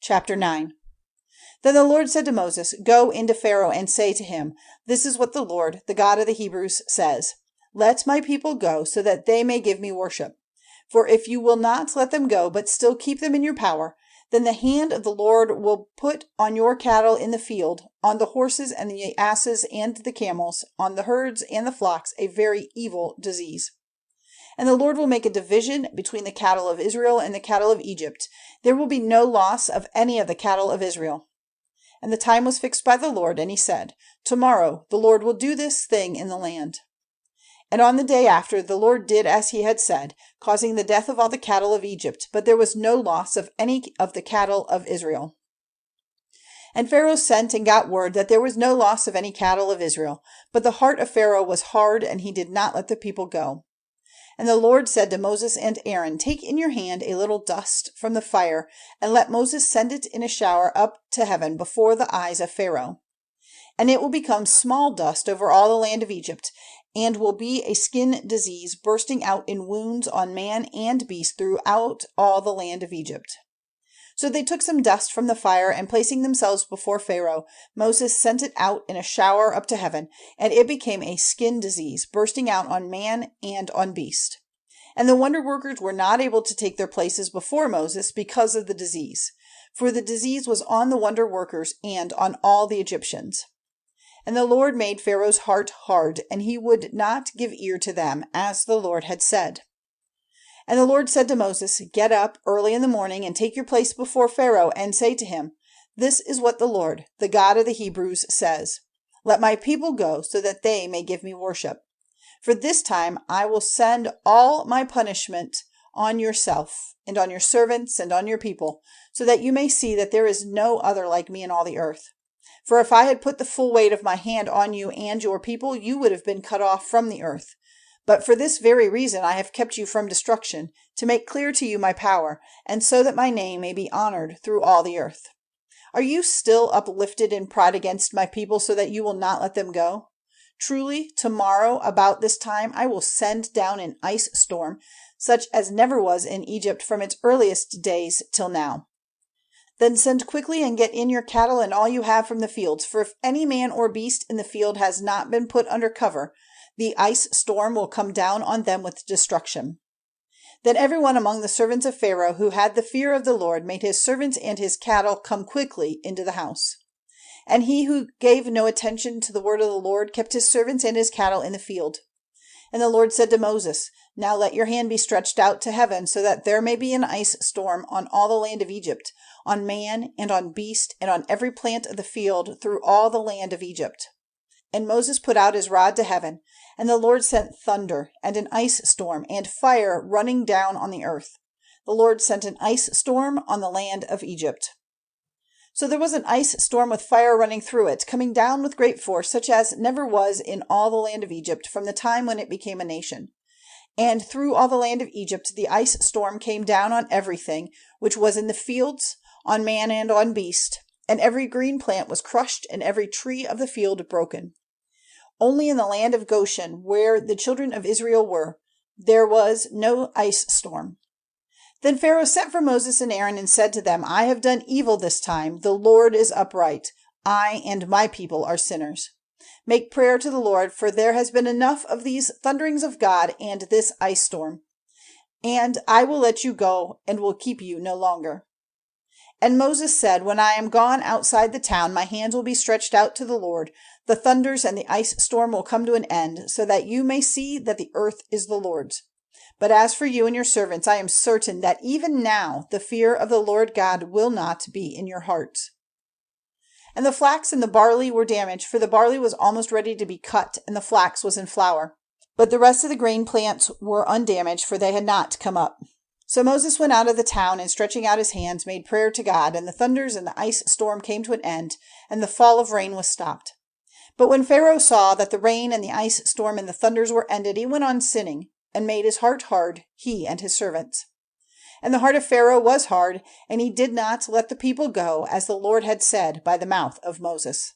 Chapter 9. Then the Lord said to Moses, Go into Pharaoh and say to him, This is what the Lord, the God of the Hebrews, says. Let my people go, so that they may give me worship. For if you will not let them go, but still keep them in your power, then the hand of the Lord will put on your cattle in the field, on the horses and the asses and the camels, on the herds and the flocks, a very evil disease. And the Lord will make a division between the cattle of Israel and the cattle of Egypt. There will be no loss of any of the cattle of Israel. And the time was fixed by the Lord, and he said, Tomorrow the Lord will do this thing in the land. And on the day after, the Lord did as he had said, causing the death of all the cattle of Egypt, but there was no loss of any of the cattle of Israel. And Pharaoh sent and got word that there was no loss of any cattle of Israel, but the heart of Pharaoh was hard, and he did not let the people go. And the Lord said to Moses and Aaron, Take in your hand a little dust from the fire, and let Moses send it in a shower up to heaven before the eyes of Pharaoh. And it will become small dust over all the land of Egypt, and will be a skin disease bursting out in wounds on man and beast throughout all the land of Egypt. So they took some dust from the fire, and placing themselves before Pharaoh, Moses sent it out in a shower up to heaven, and it became a skin disease, bursting out on man and on beast. And the wonder workers were not able to take their places before Moses because of the disease, for the disease was on the wonder workers and on all the Egyptians. And the Lord made Pharaoh's heart hard, and he would not give ear to them, as the Lord had said. And the Lord said to Moses, Get up early in the morning and take your place before Pharaoh and say to him, This is what the Lord, the God of the Hebrews, says. Let my people go so that they may give me worship. For this time I will send all my punishment on yourself and on your servants and on your people, so that you may see that there is no other like me in all the earth. For if I had put the full weight of my hand on you and your people, you would have been cut off from the earth. But for this very reason I have kept you from destruction, to make clear to you my power, and so that my name may be honored through all the earth. Are you still uplifted in pride against my people, so that you will not let them go? Truly, tomorrow about this time I will send down an ice storm, such as never was in Egypt from its earliest days till now. Then send quickly and get in your cattle and all you have from the fields, for if any man or beast in the field has not been put under cover, the ice storm will come down on them with destruction. Then everyone among the servants of Pharaoh who had the fear of the Lord made his servants and his cattle come quickly into the house. And he who gave no attention to the word of the Lord kept his servants and his cattle in the field. And the Lord said to Moses, Now let your hand be stretched out to heaven, so that there may be an ice storm on all the land of Egypt, on man and on beast and on every plant of the field through all the land of Egypt. And Moses put out his rod to heaven, and the Lord sent thunder, and an ice storm, and fire running down on the earth. The Lord sent an ice storm on the land of Egypt. So there was an ice storm with fire running through it, coming down with great force, such as never was in all the land of Egypt from the time when it became a nation. And through all the land of Egypt the ice storm came down on everything which was in the fields, on man and on beast, and every green plant was crushed, and every tree of the field broken. Only in the land of Goshen, where the children of Israel were, there was no ice storm. Then Pharaoh sent for Moses and Aaron and said to them, I have done evil this time. The Lord is upright. I and my people are sinners. Make prayer to the Lord, for there has been enough of these thunderings of God and this ice storm. And I will let you go and will keep you no longer. And Moses said, When I am gone outside the town, my hands will be stretched out to the Lord. The thunders and the ice storm will come to an end, so that you may see that the earth is the Lord's. But as for you and your servants, I am certain that even now the fear of the Lord God will not be in your hearts. And the flax and the barley were damaged, for the barley was almost ready to be cut, and the flax was in flower. But the rest of the grain plants were undamaged, for they had not come up. So Moses went out of the town, and stretching out his hands, made prayer to God, and the thunders and the ice storm came to an end, and the fall of rain was stopped. But when Pharaoh saw that the rain and the ice storm and the thunders were ended, he went on sinning, and made his heart hard, he and his servants. And the heart of Pharaoh was hard, and he did not let the people go, as the Lord had said by the mouth of Moses.